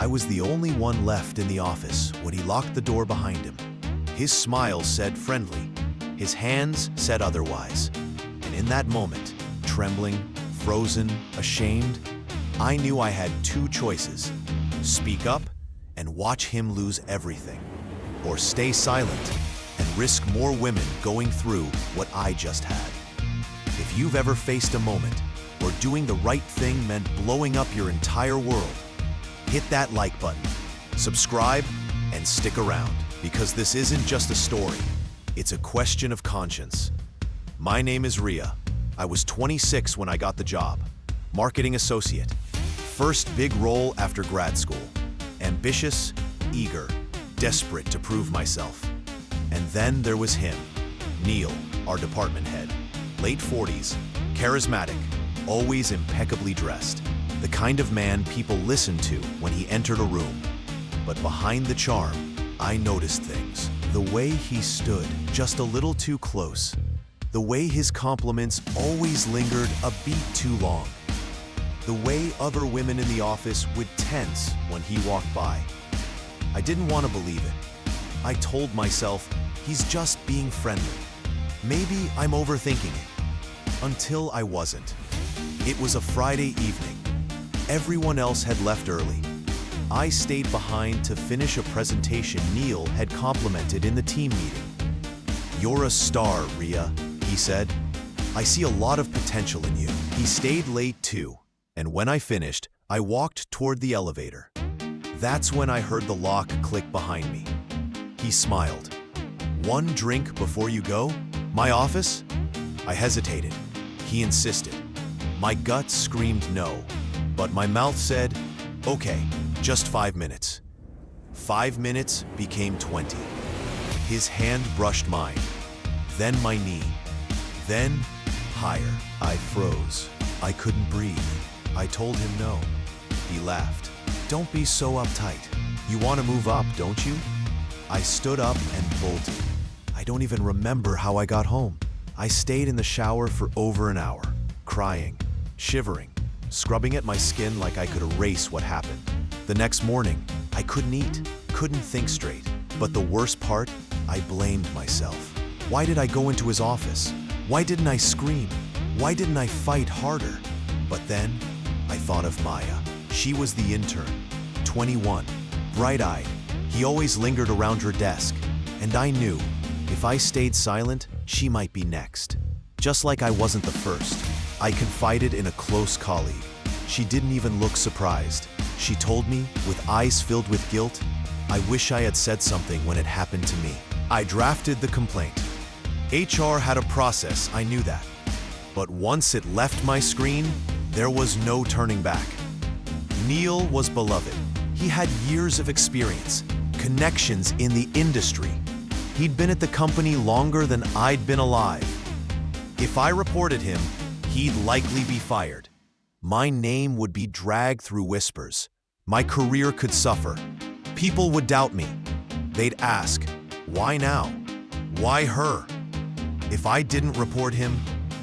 I was the only one left in the office when he locked the door behind him. His smile said friendly, his hands said otherwise. And in that moment, trembling, frozen, ashamed, I knew I had two choices: speak up and watch him lose everything, or stay silent and risk more women going through what I just had. If you've ever faced a moment where doing the right thing meant blowing up your entire world, hit that like button, subscribe, and stick around, because this isn't just a story, it's a question of conscience. My name is Ria. I was 26 when I got the job. Marketing associate. First big role after grad school. Ambitious, eager, desperate to prove myself. And then there was him, Neil, our department head. Late 40s, charismatic, always impeccably dressed. The kind of man people listened to when he entered a room. But behind the charm, I noticed things. The way he stood just a little too close. The way his compliments always lingered a beat too long. The way other women in the office would tense when he walked by. I didn't want to believe it. I told myself, he's just being friendly. Maybe I'm overthinking it. Until I wasn't. It was a Friday evening. Everyone else had left early. I stayed behind to finish a presentation Neil had complimented in the team meeting. "You're a star, Ria," he said. "I see a lot of potential in you." He stayed late too, and when I finished, I walked toward the elevator. That's when I heard the lock click behind me. He smiled. "One drink before you go? My office?" I hesitated. He insisted. My gut screamed no, but my mouth said, "Okay, just 5 minutes." 5 minutes became 20. His hand brushed mine, then my knee, then higher. I froze. I couldn't breathe. I told him no. He laughed. "Don't be so uptight. You want to move up, don't you?" I stood up and bolted. I don't even remember how I got home. I stayed in the shower for over an hour, crying, shivering, scrubbing at my skin like I could erase what happened. The next morning, I couldn't eat, couldn't think straight. But the worst part, I blamed myself. Why did I go into his office? Why didn't I scream? Why didn't I fight harder? But then, I thought of Maya. She was the intern, 21, bright-eyed. He always lingered around her desk, and I knew, if I stayed silent, she might be next. Just like I wasn't the first, I confided in a close colleague. She didn't even look surprised. She told me, with eyes filled with guilt, I wish I had said something when it happened to me. I drafted the complaint. HR had a process, I knew that. But once it left my screen, there was no turning back. Neil was beloved. He had years of experience, connections in the industry. He'd been at the company longer than I'd been alive. If I reported him, he'd likely be fired. My name would be dragged through whispers. My career could suffer. People would doubt me. They'd ask, why now? Why her? If I didn't report him,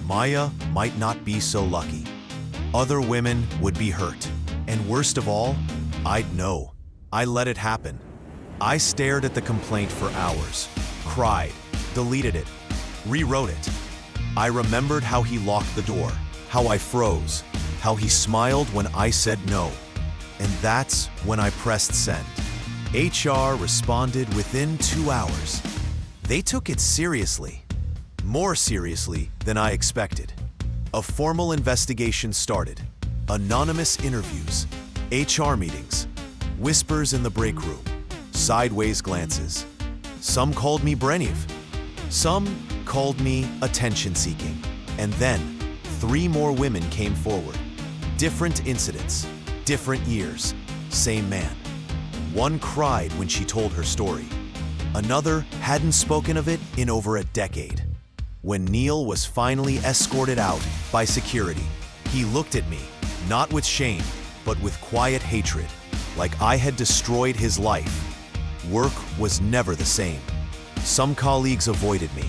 Maya might not be so lucky. Other women would be hurt. And worst of all, I'd know. I let it happen. I stared at the complaint for hours, cried, deleted it, rewrote it. I remembered how he locked the door, how I froze, how he smiled when I said no. And that's when I pressed send. HR responded within 2 hours. They took it seriously, more seriously than I expected. A formal investigation started. Anonymous interviews, HR meetings, whispers in the break room, sideways glances. Some called me Breniv. Some called me attention-seeking. And then, 3 more women came forward. Different incidents, different years, same man. One cried when she told her story. Another hadn't spoken of it in over a decade. When Neil was finally escorted out by security, he looked at me, not with shame, but with quiet hatred, like I had destroyed his life. Work was never the same. Some colleagues avoided me.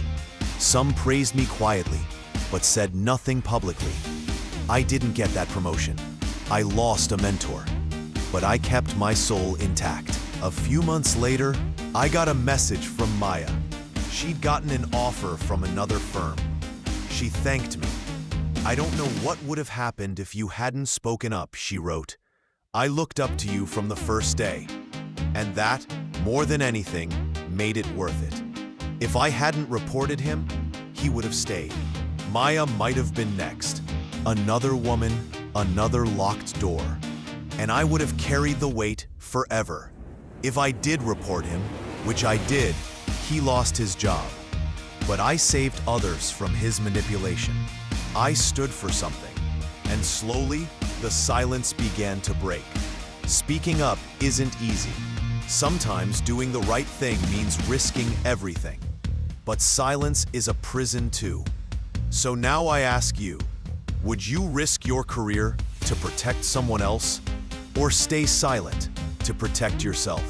Some praised me quietly, but said nothing publicly. I didn't get that promotion. I lost a mentor. but I kept my soul intact. A few months later, I got a message from Maya. She'd gotten an offer from another firm. She thanked me. "I don't know what would have happened if you hadn't spoken up," she wrote. "I looked up to you from the first day, and that, more than anything, made it worth it. If I hadn't reported him, he would have stayed." Maya might have been next. Another woman, another locked door. And I would have carried the weight forever. If I did report him, which I did, he lost his job. But I saved others from his manipulation. I stood for something. And slowly, the silence began to break. Speaking up isn't easy. Sometimes doing the right thing means risking everything. But silence is a prison too. So now I ask you, would you risk your career to protect someone else? Or stay silent to protect yourself?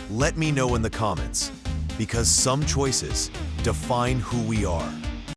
Let me know in the comments, because some choices define who we are.